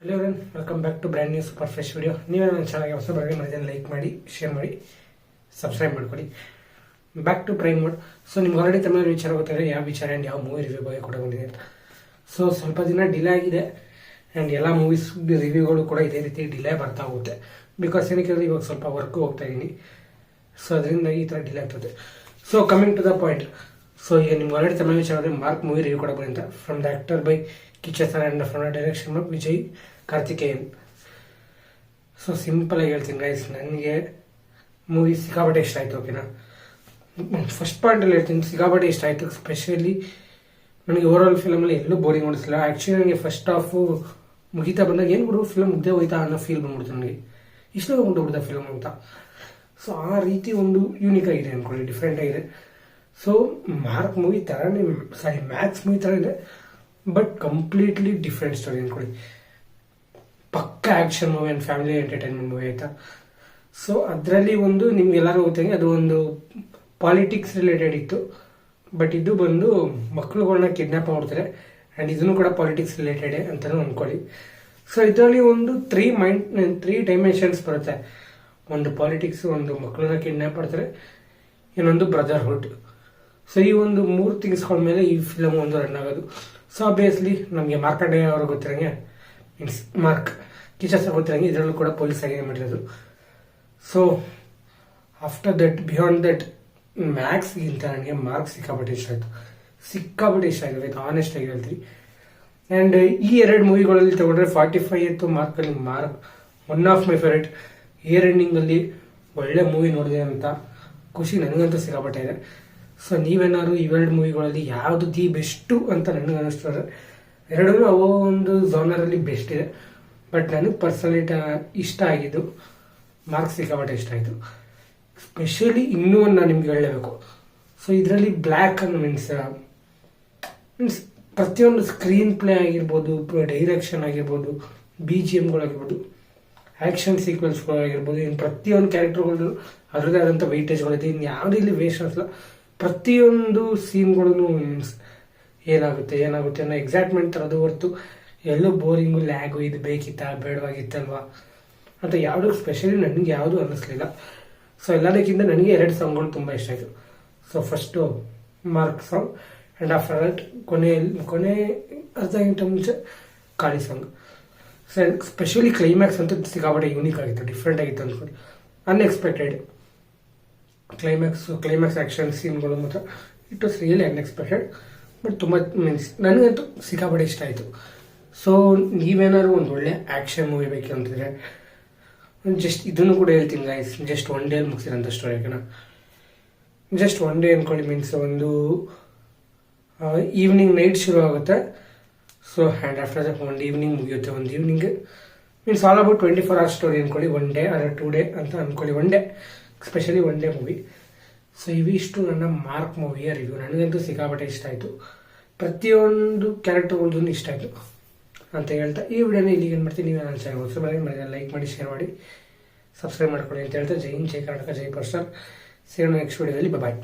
Hello everyone, welcome back to brand new super fresh video. ನೀವೇ ನನ್ನ ಚಾನಲ್ಗೆ ಹೊಸ ಬರಲಿ ಮಾಡಿದ್ರೆ ಲೈಕ್ ಮಾಡಿ, ಶೇರ್ ಮಾಡಿ, ಸಬ್ಸ್ಕ್ರೈಬ್ ಮಾಡ್ಕೊಳ್ಳಿ. Back to prime mode. So ನಿಮ್ಗೆ ಆಲ್ರೆಡಿ ತಮಿಳು ವಿಚಾರ ಗೊತ್ತಾದರೆ ಯಾವ ವಿಚಾರ ಆ್ಯಂಡ್ ಯಾವ ಮೂವಿ ರಿವ್ಯೂ ಬಗ್ಗೆ ಕೂಡ ಬಂದಿದೆ ಅಂತ. ಸೊ ಸ್ವಲ್ಪ ದಿನ ಡಿಲೇ ಆಗಿದೆ ಆ್ಯಂಡ್ ಎಲ್ಲ ಮೂವೀಸ್ ರಿವ್ಯೂಗಳು ಕೂಡ ಇದೇ ರೀತಿ ಡಿಲೇ ಬರ್ತಾ ಹೋಗುತ್ತೆ. ಬಿಕಾಸ್ ಏನಕ್ಕೆ ಇವಾಗ ಸ್ವಲ್ಪ ವರ್ಕ್ ಹೋಗ್ತಾ ಇದ್ದೀನಿ. ಸೊ ಅದರಿಂದ ಈ ಥರ ಡಿಲೇ ಆಗ್ತದೆ. So coming to the point. So ಈಗ ನಿಮ್ಗೆ ಆಲ್ರೆಡಿ ತಮಿಳು ವಿಚಾರ ಆದರೆ ಮಾರ್ಕ್ ಮೂವಿ ರಿವ್ಯೂ ಕೂಡ ಬಂದಿದೆ. ಫ್ರಮ್ ದ ಆಕ್ಟರ್ ಬೈ ಕಿಚ್ಚರ್ and from the direction of Vijay Karthikeyan. So simple ಆಗಿ ಹೇಳ್ತೀನಿ ಗೈಸ್, ನನಗೆ ಮೂವಿ ಸಿಕ್ಕಾಪಟ್ಟೆ ಇಷ್ಟ ಆಯಿತು. ಓಕೆನಾ, ಫಸ್ಟ್ ಪಾಯಿಂಟಲ್ಲಿ ಹೇಳ್ತೀನಿ, ಸಿಕ್ಕಾಪಟ್ಟೆ ಇಷ್ಟ ಆಯಿತು. ಸ್ಪೆಷಲಿ ನನಗೆ ಓವರ್ ಆಲ್ ಫಿಲಮಲ್ಲಿ ಎಲ್ಲೂ ಬೋರಿಂಗ್ ಹೊಡಿಸಿಲ್ಲ. ಆ್ಯಕ್ಚುಲಿ ನನಗೆ ಫಸ್ಟ್ ಹಾಫು ಮುಗಿತಾ ಬಂದಾಗ ಏನು ಬಿಡು ಫಿಲಮ್ ಮುಗ್ದೇ ಹೋಯ್ತಾ ಅನ್ನೋ ಫೀಲ್ ಬಂದ್ಬಿಡ್ತು ನನಗೆ. ಇಷ್ಟೊಂದು ಹೊಂಟೋಗ್ಬಿಡ್ತಾ ಫಿಲಮ್ ಅಂತ. ಸೊ ಆ ರೀತಿ ಒಂದು ಯೂನಿಕ್ ಆಗಿದೆ ಅಂದ್ಕೊಳ್ಳಿ, ಡಿಫ್ರೆಂಟ್ ಆಗಿದೆ. ಸೊ ಮಾರ್ಕ್ ಮೂವಿ ಥರನೇ, ಮ್ಯಾಕ್ಸ್ ಮೂವಿ ಥರ ಇದೆ, ಬಟ್ ಕಂಪ್ಲೀಟ್ಲಿ ಡಿಫ್ರೆಂಟ್ ಸ್ಟೋರಿ ಅಂದ್ಕೊಳ್ಳಿ. ಪಕ್ಕ action movie and family entertainment movie ಆಯಿತಾ. ಸೊ ಅದರಲ್ಲಿ ಒಂದು ನಿಮ್ಗೆಲ್ಲರೂ ಗೊತ್ತಂಗೆ ಅದು ಒಂದು ಪಾಲಿಟಿಕ್ಸ್ ರಿಲೇಟೆಡ್ ಇತ್ತು. ಬಟ್ ಇದು ಬಂದು ಮಕ್ಕಳುಗಳನ್ನ ಕಿಡ್ನಾಪ್ ಮಾಡ್ತಾರೆ ಆ್ಯಂಡ್ ಇದನ್ನು ಕೂಡ ಪಾಲಿಟಿಕ್ಸ್ ರಿಲೇಟೆಡ್ ಅಂತಲೂ ಅಂದ್ಕೊಳ್ಳಿ. ಸೊ ಇದರಲ್ಲಿ ಒಂದು ತ್ರೀ ಡೈಮೆನ್ಷನ್ಸ್ ಬರುತ್ತೆ. ಒಂದು ಪಾಲಿಟಿಕ್ಸ್, ಒಂದು ಮಕ್ಕಳನ್ನ ಕಿಡ್ನಾಪ್ ಮಾಡ್ತಾರೆ, ಇನ್ನೊಂದು ಬ್ರದರ್ಹುಡ್. ಸೊ ಈ ಒಂದು 3 ಥಿಂಗ್ಸ್ಗಳ ಮೇಲೆ ಈ ಫಿಲಮ್ ಒಂದು ರನ್ ಆಗೋದು. ಸೊ ಆಬ್ವಿಯಸ್ಲಿ ನಮಗೆ ಮಾರ್ಕಂಡೇಯ ಅವರು ಗೊತ್ತಿರಂಗೆ, ಮೀನ್ಸ್ ಮಾರ್ಕ್ ಕಿಚ್ಚರ್ ಗೊತ್ತಿರಂಗೆ ಇದರಲ್ಲೂ ಕೂಡ ಪೊಲೀಸ್ ಆಗಿ ಮಾಡಿರೋದು. So after that, beyond that, ಮ್ಯಾಕ್ಸ್ಗಿಂತ ನನಗೆ ಮಾರ್ಕ್ ಸಿಕ್ಕಾಪಟ್ಟೆ ಇಷ್ಟ ಆಯಿತು. ಆನೆಸ್ಟ್ ಆಗಿ ಹೇಳ್ತೀವಿ. ಆ್ಯಂಡ್ ಈ 2 ಮೂವಿಗಳಲ್ಲಿ ತಗೊಂಡ್ರೆ 45th ಮಾರ್ಕಲ್ಲಿ mark one of my favourite. Year ಎಂಡಿಂಗಲ್ಲಿ ಒಳ್ಳೆ ಮೂವಿ ನೋಡಿದೆ ಅಂತ ಖುಷಿ ನನಗಂತೂ ಸಿಕ್ಕಾಪಟ್ಟೆ ಇದೆ. ಸೊ ನೀವೇನಾದ್ರು ಇವೆರಡು ಮೂವಿಗಳಲ್ಲಿ ಯಾವುದು ದಿ ಬೆಸ್ಟು ಅಂತ ನನಗೆ ಅನ್ನಿಸ್ತಾರೆ. ಎರಡೂ ಅವೋ ಒಂದು ಜಾನರಲ್ಲಿ ಬೆಸ್ಟ್ ಇದೆ. ಬಟ್ ನನಗೆ ಪರ್ಸನಲಿ ಇಷ್ಟ ಆಗಿದ್ದು ಮಾರ್ಕ್ಸ್ ಸಿಕ್ಕಾಪಟ್ಟೆ ಇಷ್ಟ ಆಯಿತು. ಸ್ಪೆಷಲಿ ಇನ್ನೂ ಒಂದು ನಾನು ನಿಮ್ಗೆ ಹೇಳಲೇಬೇಕು. ಸೊ ಇದರಲ್ಲಿ ಬ್ಲ್ಯಾಕ್ ಅನ್ನು ಮೀನ್ಸ್ ಪ್ರತಿಯೊಂದು ಸ್ಕ್ರೀನ್ ಪ್ಲೇ ಆಗಿರ್ಬೋದು, ಡೈರೆಕ್ಷನ್ ಆಗಿರ್ಬೋದು, BGMಗಳಾಗಿರ್ಬೋದು, ಆ್ಯಕ್ಷನ್ ಸೀಕ್ವೆನ್ಸ್ಗಳಾಗಿರ್ಬೋದು, ಇನ್ನು ಪ್ರತಿಯೊಂದು ಕ್ಯಾರೆಕ್ಟರ್ಗಳು ಅದರದೇ ಆದಂಥ ವೈಟೇಜ್ಗಳಿದೆ. ಇನ್ನು ಯಾವುದೂ ಇಲ್ಲಿ ವೇಸ್ಟ್ ಅನಿಸಲ್ಲ. ಪ್ರತಿಯೊಂದು ಸೀನ್ಗಳು ಮೀನ್ಸ್ ಏನಾಗುತ್ತೆ ಅನ್ನೋ ಎಕ್ಸೈಟ್ಮೆಂಟ್ ತರೋದು ಹೊರತು ಎಲ್ಲೂ ಬೋರಿಂಗು, ಲ್ಯಾಗು, ಇದು ಬೇಕಿತ್ತಾ ಬೇಡವಾಗಿತ್ತಲ್ವಾ ಅಂತ ಯಾವುದೂ ಸ್ಪೆಷಲಿ ನನಗೆ ಯಾವುದೂ ಅನ್ನಿಸ್ಲಿಲ್ಲ. ಸೊ ಎಲ್ಲದಕ್ಕಿಂತ ನನಗೆ 2 ಸಾಂಗ್ಗಳು ತುಂಬ ಇಷ್ಟ ಆಯಿತು. So first mark song and after that ಕೊನೆ ಅರ್ಧ ಗಂಟೆ ಮುಂಚೆ Kali song. So specially climax ಅಂತೂ ಸಿಕ್ಕಾಪಟ್ಟೆ ಯೂನಿಕ್ ಆಗಿತ್ತು, ಡಿಫ್ರೆಂಟ್ ಆಗಿತ್ತು ಅಂದ್ಕೊಂಡು. ಅನ್ಎಕ್ಸ್ಪೆಕ್ಟೆಡ್ ಕ್ಲೈಮ್ಯಾಕ್ಸ್ ಆ್ಯಕ್ಷನ್ ಸೀನ್ಗಳು ಮಾತ್ರ it was really unexpected. But ತುಂಬ ಮೀನ್ಸ್ ನನಗಂತೂ ಸಿಕ್ಕಾಪಟ್ಟೆ ಇಷ್ಟ ಆಯಿತು. ಸೊ ನೀವೇನಾದ್ರು ಒಂದು ಒಳ್ಳೆ ಆ್ಯಕ್ಷನ್ ಮೂವಿ ಬೇಕು ಅಂತಿದ್ರೆ ಜಸ್ಟ್ ಇದನ್ನು ಕೂಡ ಹೇಳ್ತೀನಿ ಗೈಸ್, ಜಸ್ಟ್ 1 ಡೇ ಮುಗಿಸಿರೋಂಥ ಸ್ಟೋರಿ. ಓಕೆನಾ, ಜಸ್ಟ್ 1 ಡೇ ಅಂದ್ಕೊಳ್ಳಿ. ಮೀನ್ಸ್ ಒಂದು ಈವ್ನಿಂಗ್ ನೈಟ್ ಶುರು ಆಗುತ್ತೆ. ಸೊ ಆ್ಯಂಡ್ ಆಫ್ಟರ್ ದಟ್ ಒಂದು ಈವ್ನಿಂಗ್ ಮುಗಿಯುತ್ತೆ. ಒಂದು evening means all about 24 hours story ಅಂದ್ಕೊಳ್ಳಿ. 1 ಡೇ ಅಥವಾ 2 ಡೇ ಅಂತ ಅಂದ್ಕೊಳ್ಳಿ. 1 day, specially 1 day movie. So ಇವಿಷ್ಟು ನನ್ನ ಮಾರ್ಕ್ ಮೂವಿಯ ರಿವ್ಯೂ. ನನಗಂತೂ ಸಿಕ್ಕಾಪಟ್ಟೆ ಇಷ್ಟ ಆಯಿತು. ಪ್ರತಿಯೊಂದು ಕ್ಯಾರೆಕ್ಟರ್ಗಳದ್ದು ಇಷ್ಟ ಆಯಿತು ಅಂತ ಹೇಳ್ತಾ ಈ ವಿಡಿಯೋನ ಇಲ್ಲಿಗೆ ಏನು ಮಾಡ್ತೀನಿ. ನೀವು ನನ್ನ ಚಾನಲ್ ಹೊಸ ಮಾಡಿ ಲೈಕ್ ಮಾಡಿ, ಶೇರ್ ಮಾಡಿ, ಸಬ್ಸ್ಕ್ರೈಬ್ ಮಾಡ್ಕೊಳ್ಳಿ ಅಂತ ಹೇಳ್ತಾ ಜೈ ಹಿಂದ್, ಜೈ ಕರ್ನಾಟಕ, ಜೈ ಪರ್ಸರ್. ಸಿಗೋಣ ನೆಕ್ಸ್ಟ್ ವಿಡಿಯೋದಲ್ಲಿ. ಬಾಯ್.